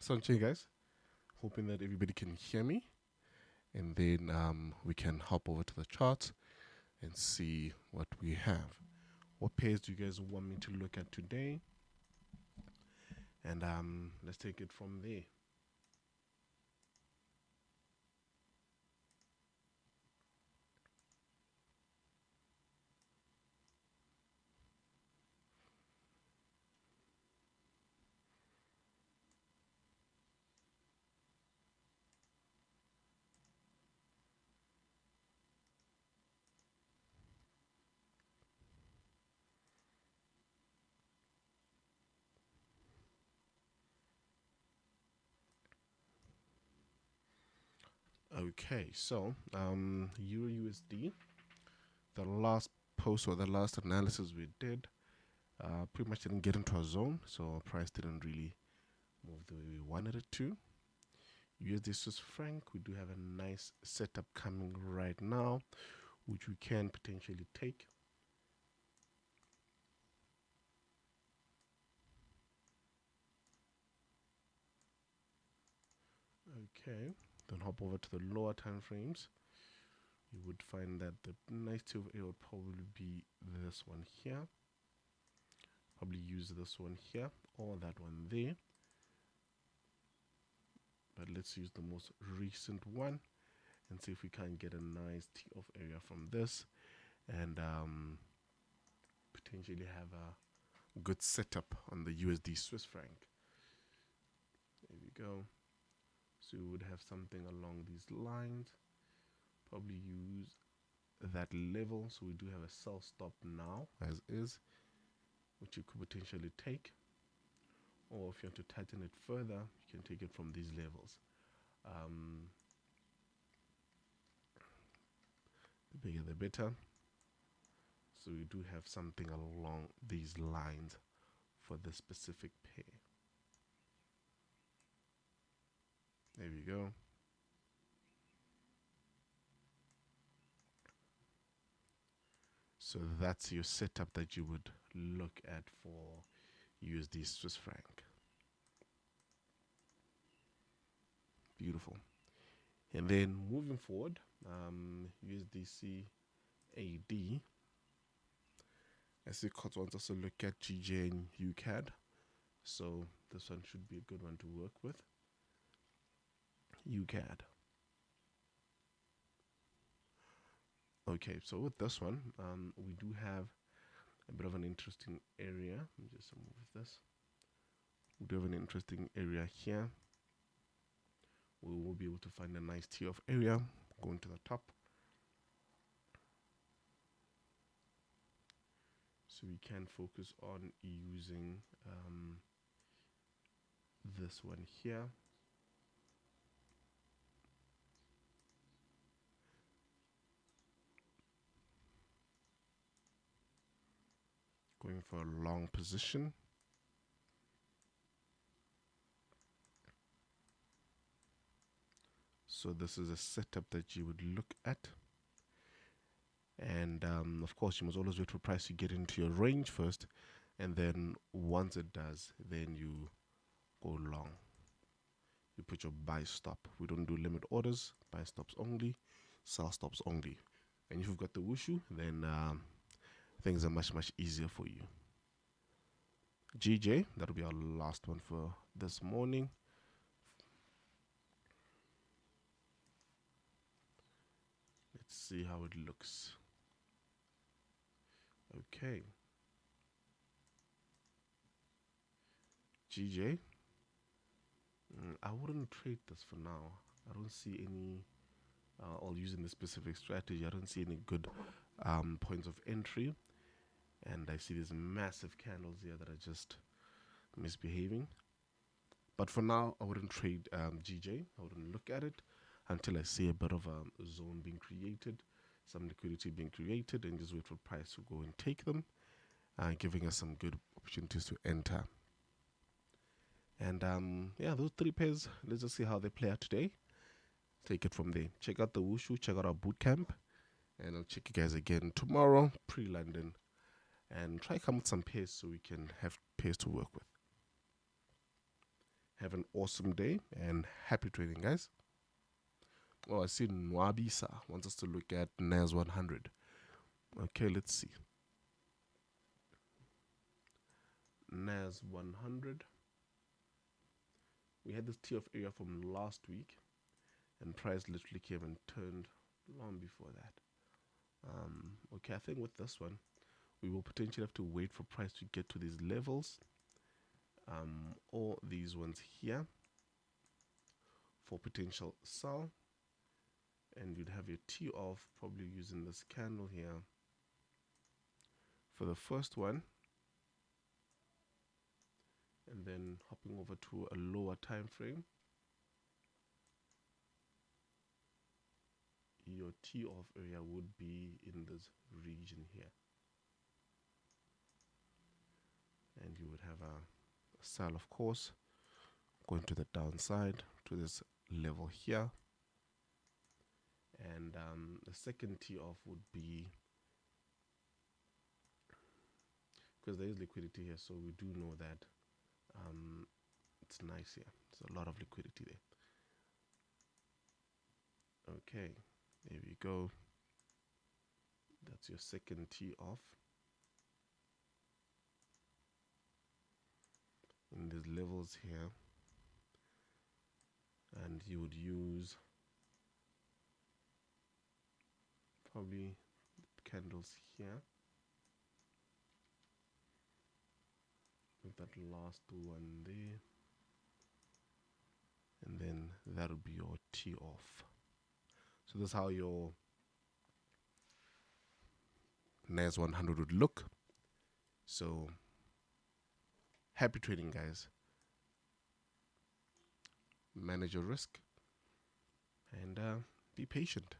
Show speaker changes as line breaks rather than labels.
Sunshine, guys. Hoping that everybody can hear me, and then we can hop over to the chart and see what we have. What pairs do you guys want me to look at today? And let's take it from there. Okay, so Euro USD, the last post or the last analysis we did, pretty much didn't get into a zone, so our price didn't really move the way we wanted it to. USD Swiss franc, we do have a nice setup coming right now, which we can potentially take. Okay, then hop over to the lower time frames. You would find that the nice two of A would probably be this one here. Probably use this one here or that one there. But let's use the most recent one and see if we can get a nice T of area from this and potentially have a good setup on the USD Swiss franc. There we go. So we would have something along these lines. Probably use that level. So we do have a sell stop now as is, which you could potentially take. Or if you want to tighten it further, you can take it from these levels. The bigger the better. So we do have something along these lines for this specific pair. There we go. So that's your setup that you would look at for USD Swiss franc. Beautiful. And then moving forward, USDC AD. I see Cots wants us to look at GJ and UCAD. So this one should be a good one to work with. UCAD. Okay, so with this one, we do have a bit of an interesting area. Let me just move this. We do have an interesting area here. We will be able to find a nice T of area going to the top. So we can focus on using this one here. Going for a long position. So this is a setup that you would look at. And of course, you must always wait for price to get into your range first. And then once it does, then you go long. You put your buy stop. We don't do limit orders, buy stops only, sell stops only. And if you've got the wushu, then things are much, much easier for you. GJ, that'll be our last one for this morning. Let's see how it looks. Okay. GJ. I wouldn't trade this for now. I don't see any, or using this specific strategy, I don't see any good points of entry. And I see these massive candles here that are just misbehaving. But for now, I wouldn't trade GJ. I wouldn't look at it until I see a bit of a zone being created, some liquidity being created, and just wait for price to go and take them, giving us some good opportunities to enter. And yeah, those three pairs, let's just see how they play out today. Take it from there. Check out the wushu, check out our bootcamp, and I'll check you guys again tomorrow, pre-London, and try come with some pairs so we can have pairs to work with. Have an awesome day and happy trading, guys. Oh, I see Nwabisa wants us to look at NAS 100. Okay, let's see. NAS 100. We had this T off area from last week, and price literally came and turned long before that. Okay, I think with this one, we will potentially have to wait for price to get to these levels, or these ones here for potential sell, and you'd have your T off probably using this candle here for the first one, and then hopping over to a lower time frame. Your T off area would be in this region here, and you would have a sell, of course, going to the downside to this level here, and the second T off would be, because there is liquidity here, so we do know that it's nice here. There's a lot of liquidity there. Okay, there we go. That's your second T off in these levels here, and you would use probably candles here with that last one there, and then that would be your T off. So that's how your NAS 100 would look. So happy trading, guys. Manage your risk and be patient.